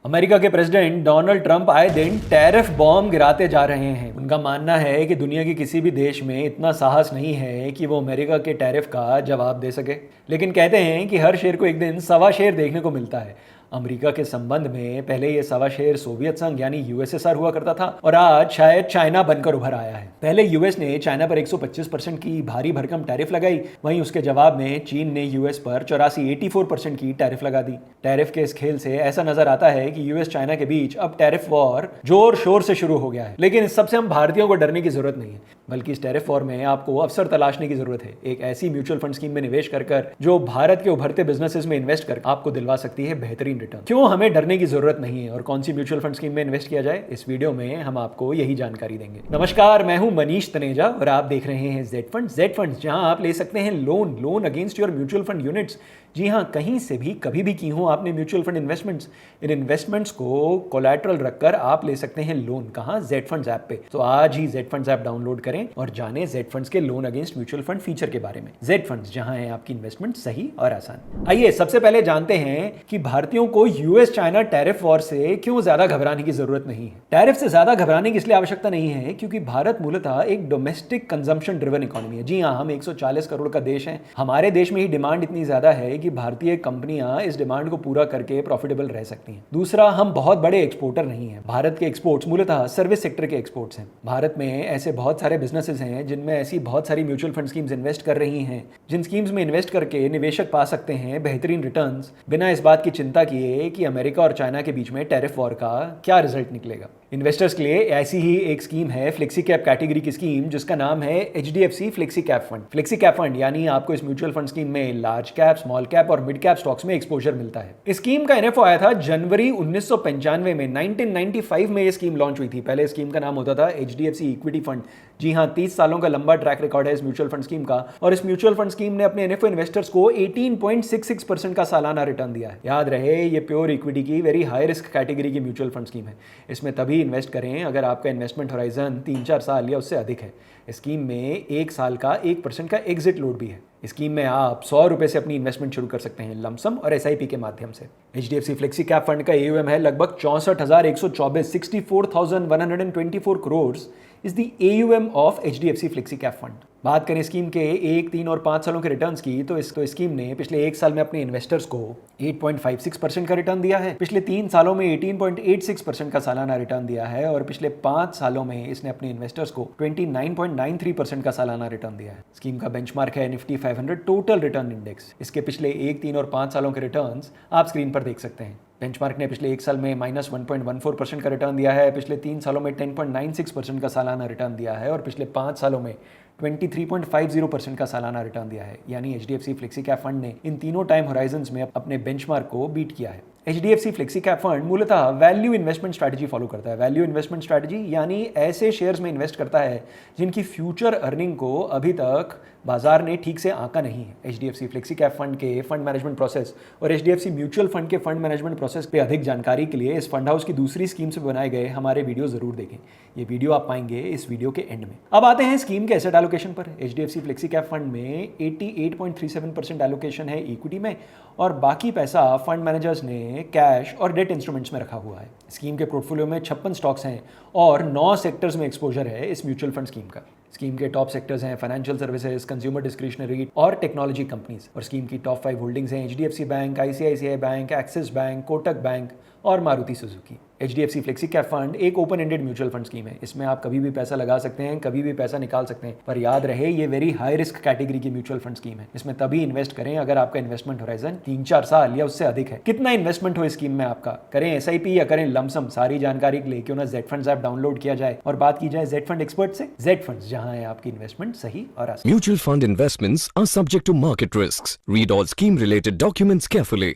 America के president Donald Trump आए दिन टैरिफ बॉम्ब गिराते जा रहे हैं। उनका मानना है कि दुनिया के किसी भी देश में इतना साहस नहीं है कि वो अमेरिका के टैरिफ का जवाब दे सके। लेकिन कहते हैं कि हर शेर को एक दिन सवा शेर देखने को मिलता है। अमेरिका के संबंध में पहले ये सवा शेर सोवियत संघ यानी यूएसएसआर हुआ करता था और आज शायद चाइना बनकर उभर आया है। पहले यूएस ने चाइना पर 125% की भारी भरकम टैरिफ लगाई, वहीं उसके जवाब में चीन ने यूएस पर 84% की टैरिफ लगा दी। टैरिफ के इस खेल से ऐसा नजर आता है कि यूएस चाइना के बीच अब टैरिफ वॉर जोर शोर से शुरू हो गया है। लेकिन इस सबसे हम भारतीयों को डरने की जरूरत नहीं है, बल्कि इस टैरिफ वॉर में आपको अवसर तलाशने की जरूरत है। एक ऐसी म्यूचुअल फंड स्कीम में निवेश कर जो भारत के उभरते बिजनेसेस में इन्वेस्ट कर आपको दिलवा सकती है बेहतरीन रिटर्न। क्यों हमें डरने की जरूरत नहीं है और कौन सी म्यूचुअल फंड स्कीम में इन्वेस्ट किया जाए, इस वीडियो में हम आपको यही जानकारी देंगे। नमस्कार, मैं हूं मनीष तनेजा और आप देख रहे हैं जेड फंड, जहां आप ले सकते हैं loan against your mutual fund units. जी हां, कहीं से भी कभी भी की हो आपने म्यूचुअल फंड इन्वेस्टमेंट्स, इन इन्वेस्टमेंट्स को कोलैटरल रखकर आप ले सकते हैं लोन। कहां? जेड फंड्स ऐप पे। तो आज ही जेड फंड्स ऐप डाउनलोड करें और जानें जेड फंड्स के loan against mutual fund feature के बारे में। जेड फंड्स, जहां है आपकी इन्वेस्टमेंट सही और आसान। आइए सबसे पहले जानते हैं कि भारतीयों को यूएस चाइना टैरिफ वॉर से क्यों ज्यादा घबराने की जरूरत नहीं है। टैरिफ से ज्यादा घबराने की इसलिए आवश्यकता नहीं है क्योंकि भारत मूलतः एक डोमेस्टिक कंजम्पशन ड्रिवन इकोनॉमी है। जी हां, हम 140 करोड़ का देश है। हमारे देश में ही डिमांड इतनी ज्यादा है कि भारतीय कंपनियां इस डिमांड को पूरा करके प्रॉफिटेबल रह सकती हैं। दूसरा, हम बहुत बड़े एक्सपोर्टर नहीं हैं। भारत के एक्सपोर्ट्स मूलतः सर्विस सेक्टर के एक्सपोर्ट्स हैं। भारत में ऐसे बहुत सारे बिजनेसेस हैं जिनमें ऐसी बहुत सारी म्यूचुअल फंड स्कीम्स इन्वेस्ट कर रही हैं, जिन स्कीम्स में इन्वेस्ट करके निवेशक पा सकते हैं बेहतरीन रिटर्न्स, बिना इस बात की चिंता किए कि अमेरिका और चाइना के बीच में टैरिफ वॉर का क्या रिजल्ट निकलेगा। इन्वेस्टर्स के लिए ऐसी ही एक स्कीम है फ्लेक्सी कैप कैटेगरी की स्कीम, जिसका नाम है HDFC flexi cap fund. Flexi cap fund यानी आपको इस म्यूचुअल फंड स्कीम में लार्ज कैप, स्मॉल कैप और मिड कैप स्टॉक्स में एक्सपोजर मिलता है। इस स्कीम का एनएफओ आया था जनवरी 1995 में। 1995 में ये स्कीम लॉन्च हुई थी। पहले स्कीम का नाम होता था एचडीएफसी इक्विटी फंड। जी हां, 30 सालों का लंबा ट्रैक रिकॉर्ड है इस म्यूचुअल फंड स्कीम का और इस म्यूचुअल फंड स्कीम ने अपने एनएफओ इन्वेस्टर्स को 18.66% का सालाना रिटर्न दिया है। याद रहे, ये प्योर इक्विटी की वेरी हाई रिस्क कैटेगरी की म्यूचुअल फंड स्कीम है। इसमें तभी इन्वेस्ट करें अगर आपका इन्वेस्टमेंट होराइजन 3-4 साल या उससे अधिक है। स्कीम में 1 साल का 1% का एग्जिट लोड भी है। स्कीम में आप 100 रुपए से अपनी इन्वेस्टमेंट शुरू कर सकते हैं लमसम और एसआईपी के माध्यम से। एचडीएफसी फ्लेक्सी कैप फंड का एयूएम है लगभग 64,124 64,124 crore is the AUM of HDFC flexi cap fund. बात करें स्कीम के 1, 3 और 5 सालों के रिटर्न्स की तो स्कीम ने पिछले 1 साल में अपने इन्वेस्टर्स को 8.56% का रिटर्न दिया है। पिछले 3 सालों में 18.86% का सालाना रिटर्न दिया है और पिछले 5 सालों में इसने अपने इन्वेस्टर्स को 29.93% का सालाना रिटर्न दिया है। स्कीम का बेंचमार्क है निफ्टी 500 टोटल रिटर्न इंडेक्स। इसके पिछले 1, 3 और 5 सालों के रिटर्न्स आप स्क्रीन पर देख सकते हैं। बेंचमार्क ने पिछले 1 साल में -1.14% का रिटर्न दिया है, पिछले 3 सालों में 10.96% का सालाना रिटर्न दिया है और पिछले 5 सालों में 23.50% का सालाना रिटर्न दिया है। यानी एचडीएफसी फ्लेक्सी कैप फंड ने इन तीनों टाइम होराइजन्स में अपने बेंचमार्क को बीट किया है। एचडीएफसी फ्लेक्सी कैप फंड मूलतः वैल्यू इन्वेस्टमेंट स्ट्रैटेजी फॉलो करता है। वैल्यू इन्वेस्टमेंट स्ट्रैटेजी यानी ऐसे शेयर्स में इन्वेस्ट करता है जिनकी फ्यूचर अर्निंग को अभी तक बाजार ने ठीक से आंका नहीं है। एचडीएफसी फ्लेक्सी कैप फंड के फंड मैनेजमेंट प्रोसेस और एचडीएफसी म्यूचुअल फंड के फंड मैनेजमेंट प्रोसेस पे अधिक जानकारी के लिए इस फंड हाउस की दूसरी स्कीम से बनाए गए हमारे वीडियो जरूर देखें। ये वीडियो आप पाएंगे इस वीडियो के एंड में। अब आते हैं स्कीम के एसेट एलोकेशन पर। एचडीएफसी फ्लेक्सी कैप फंड में 88.37% एलोकेशन है इक्विटी में और बाकी पैसा फंड मैनेजर्स ने कैश और डेट इंस्ट्रूमेंट्स में रखा हुआ है। स्कीम के पोर्टफोलियो में 56 स्टॉक्स हैं और 9 सेक्टर्स में एक्सपोजर है इस म्यूचुअल फंड स्कीम का। स्कीम के टॉप सेक्टर्स हैं फाइनेंशियल सर्विसेज, कंज्यूमर डिस्क्रिशनरी और टेक्नोलॉजी कंपनीज। और स्कीम की टॉप 5 होल्डिंग्स हैं HDFC bank, ICICI bank, Axis bank, Kotak bank और Maruti Suzuki. HDFC flexi cap fund एक open ended mutual fund scheme है। इसमें आप कभी भी पैसा लगा सकते हैं, कभी भी पैसा निकाल सकते हैं, पर याद रहे ये वेरी हाई रिस्क कैटेगरी की म्यूचुअल फंड स्कीम है। इसमें तभी इन्वेस्ट करें अगर आपका इन्वेस्टमेंट होराइजन 3-4 साल या उससे अधिक है। कितना इन्वेस्टमेंट हो इस स्कीम में आपका, करें एसआईपी या करें लमसम, सारी जानकारी के लिए क्यों ना जेड फंड्स ऐप डाउनलोड किया जाए और बात की जाए जेड फंड एक्सपर्ट से। जेड फंड्स, जहां है आपकी इन्वेस्टमेंट सही और आसान। Mutual fund investments are subject to market risks. Read all scheme related documents carefully.